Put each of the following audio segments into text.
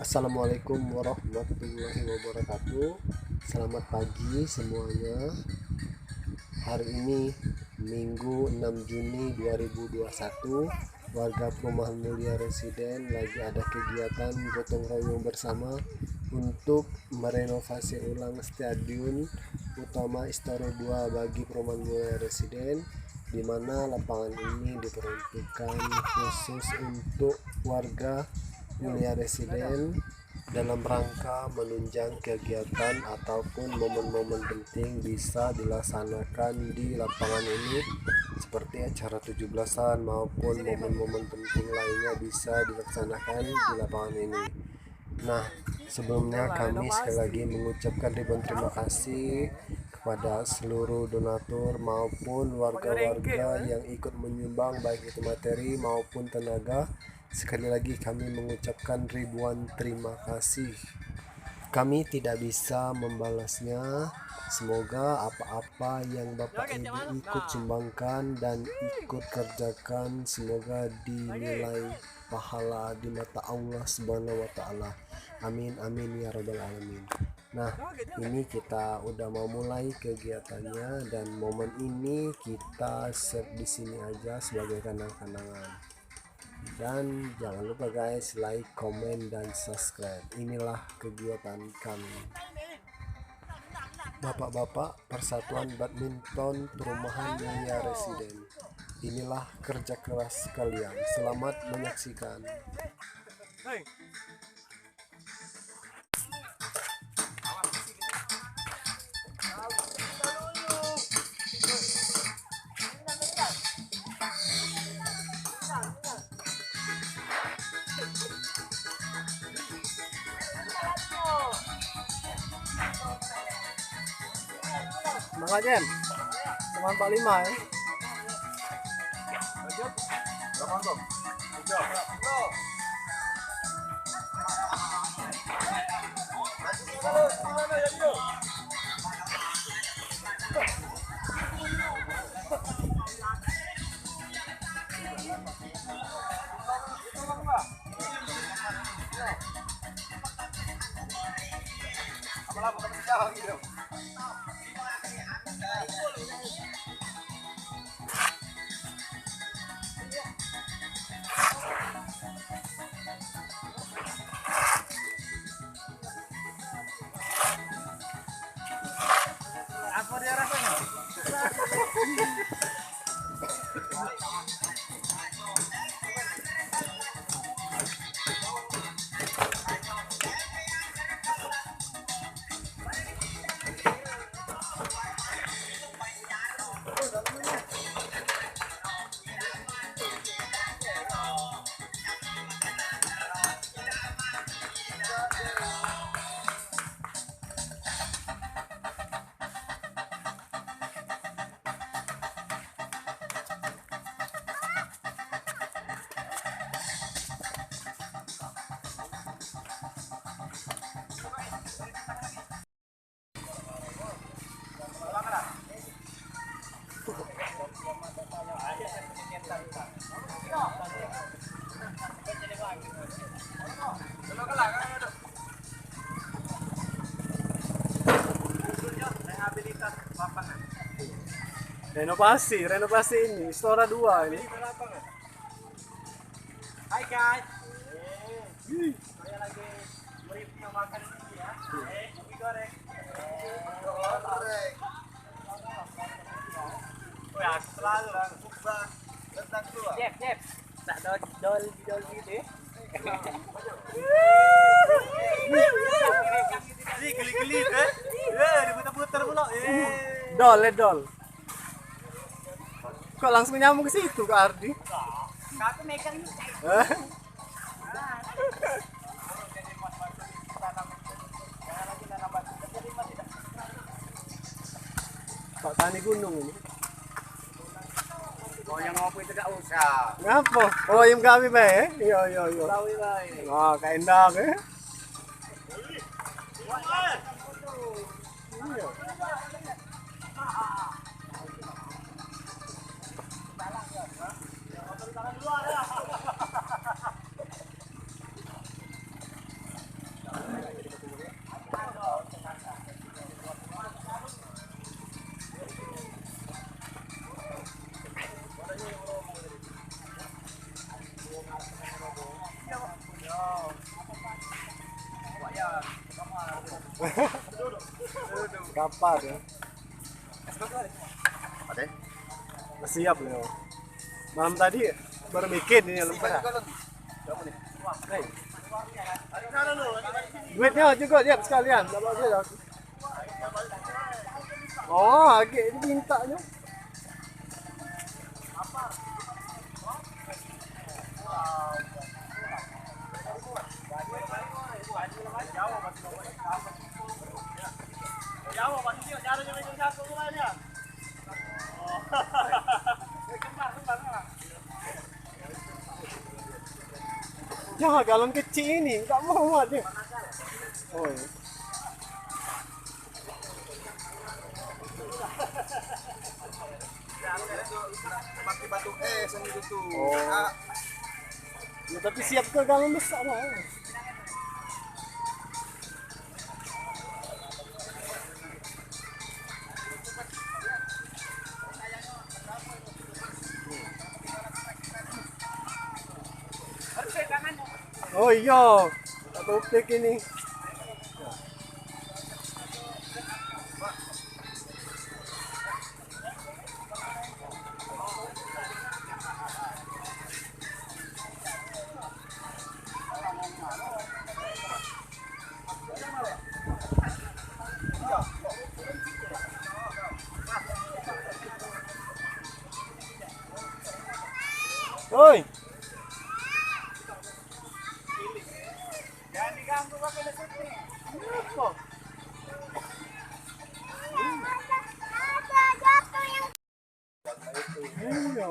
Assalamualaikum warahmatullahi wabarakatuh. Selamat pagi semuanya. Hari ini Minggu 6 Juni 2021, warga Perumahan Mulia Residen lagi ada kegiatan gotong royong bersama untuk merenovasi ulang stadion utama Istana 2 bagi Perumahan Mulia Residen, di mana lapangan ini diperuntukkan khusus untuk warga Mulia Residen dalam rangka menunjang kegiatan ataupun momen-momen penting bisa dilaksanakan di lapangan ini, seperti acara 17-an maupun momen-momen penting lainnya bisa dilaksanakan di lapangan ini. Nah, sebelumnya kami sekali lagi mengucapkan ribuan terima kasih kepada seluruh donatur maupun warga-warga yang ikut menyumbang baik itu materi maupun tenaga. Sekali lagi kami mengucapkan ribuan terima kasih. Kami tidak bisa membalasnya. Semoga apa-apa yang Bapak Ibu ikut sumbangkan dan ikut kerjakan semoga dinilai pahala di mata Allah Subhanahu wa taala. Amin amin ya rabbal alamin. Nah, ini kita udah mau mulai kegiatannya dan momen ini kita save di sini aja sebagai kenang-kenangan. Dan jangan lupa guys, like, komen, dan subscribe. Inilah kegiatan kami. Bapak-bapak Persatuan Badminton Perumahan Mulia Residen, inilah kerja keras kalian. Selamat menyaksikan. Semangat Jen, teman 45 ya. Apa dia rasanya? Renovasi ini Istora 2 ini. Hai guys. Saya lagi mereview makan ini ya. Kopi goreng. Ya, selalu buka tentang tua. Jep. Tak dol gitu. Geli-geli kan? Diputar-putar pula. Dol. Kok langsung nyambung ke situ Kak Ardi? Aku megang ini. Pak Tani Gunung ini. Oh yang ngopi tidak usah. Ngapa? Oh yang kami bae. Iya. Tahu bae. Wah, kaendak ya. Kapan ya? Ada? Siap loh. Malam tadi baru bikin ini lembar. Hey. Duitnya juga lihat sekalian. Oh, agak ini mintanya. Ya, galon kecil ini nggak mau dia. Oh, iya. Pakai batu es yang itu tuh. Oh. Ya, tapi siap ke galon besar lah. Oh iya, topik ini. Oi. Jangan diganggu pakai desetnya. Apa? Iya.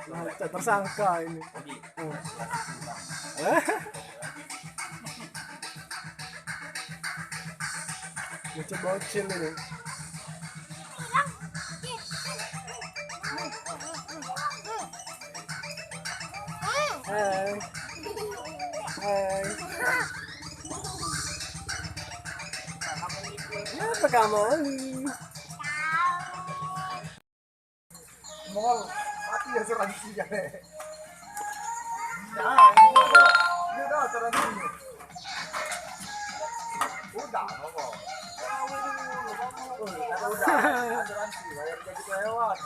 Nah, tersangka ini. Bocil-bocil ini. Hai. Hai. Apa kamu? Mau mati ya asuransi ya. Ya, ini udah asuransi. Udah, kok. Udah, asuransi, bayar gaji karyawan.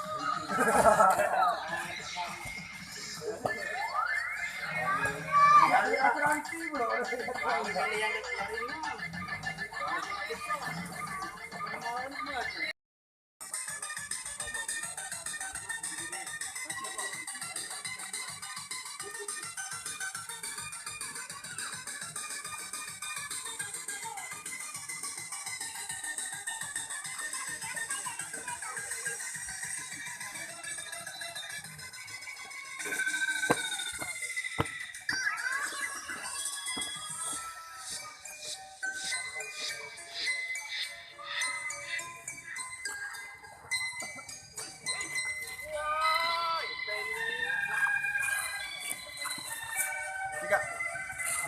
Asuransi, bro.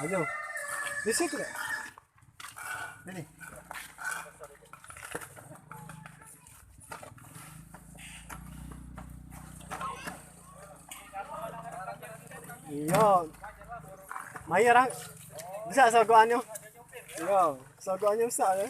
Ayo. Di situ ya. Ini. Iya. Maya rak. Bisa sogoannya. Iya, sogoannya bisa ya.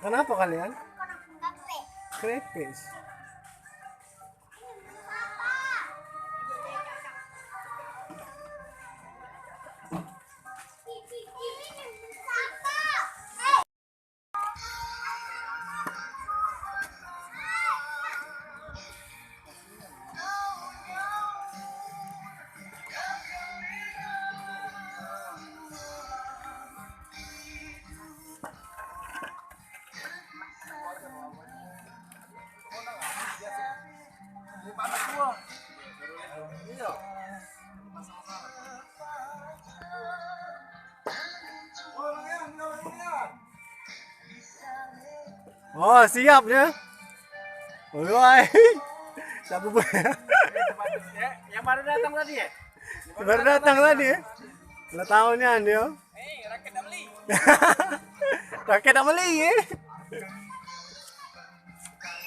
Kenapa kalian? Krepes. Iya. Oh, Yan. Oh, siap ya. Woi. Siapa Yang baru datang tadi ya? baru datang tadi ya? Udah tahunnya dia. Raket dah beli. Raket tak beli ya.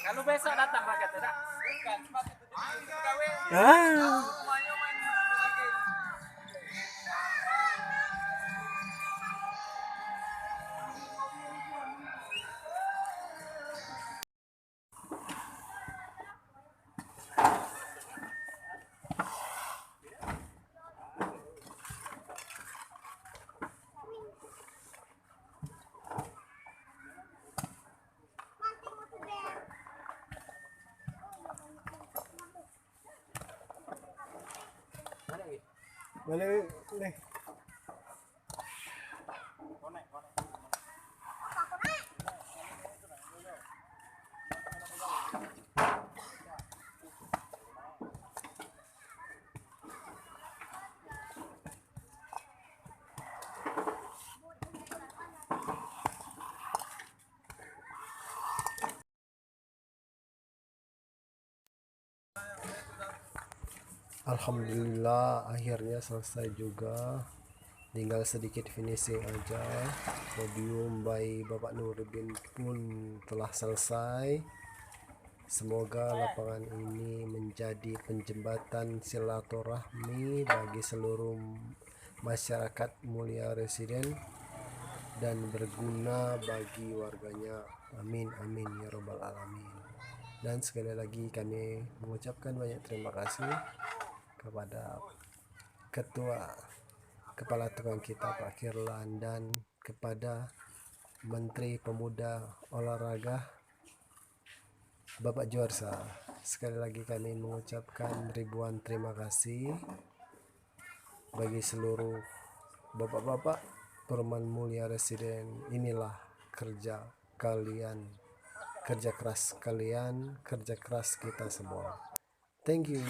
Kalau besok datang raket tak? Bukan, sepatu itu kawin. Ah. Rumahnya main raket. Boleh nih. Alhamdulillah akhirnya selesai juga, tinggal sedikit finishing aja. Podium by Bapak Nuruddin pun telah selesai. Semoga lapangan ini menjadi penjembatan silaturahmi bagi seluruh masyarakat Mulia Residen dan berguna bagi warganya. Amin amin ya robbal alamin. Dan sekali lagi kami mengucapkan banyak terima kasih kepada Ketua Kepala Tukang kita Pak Kirlan dan kepada Menteri Pemuda Olahraga Bapak Juarsa. Sekali lagi kami mengucapkan ribuan terima kasih bagi seluruh bapak-bapak Perumahan Mulia Residen. Inilah kerja kalian, kerja keras kalian, kerja keras kita semua. Thank you.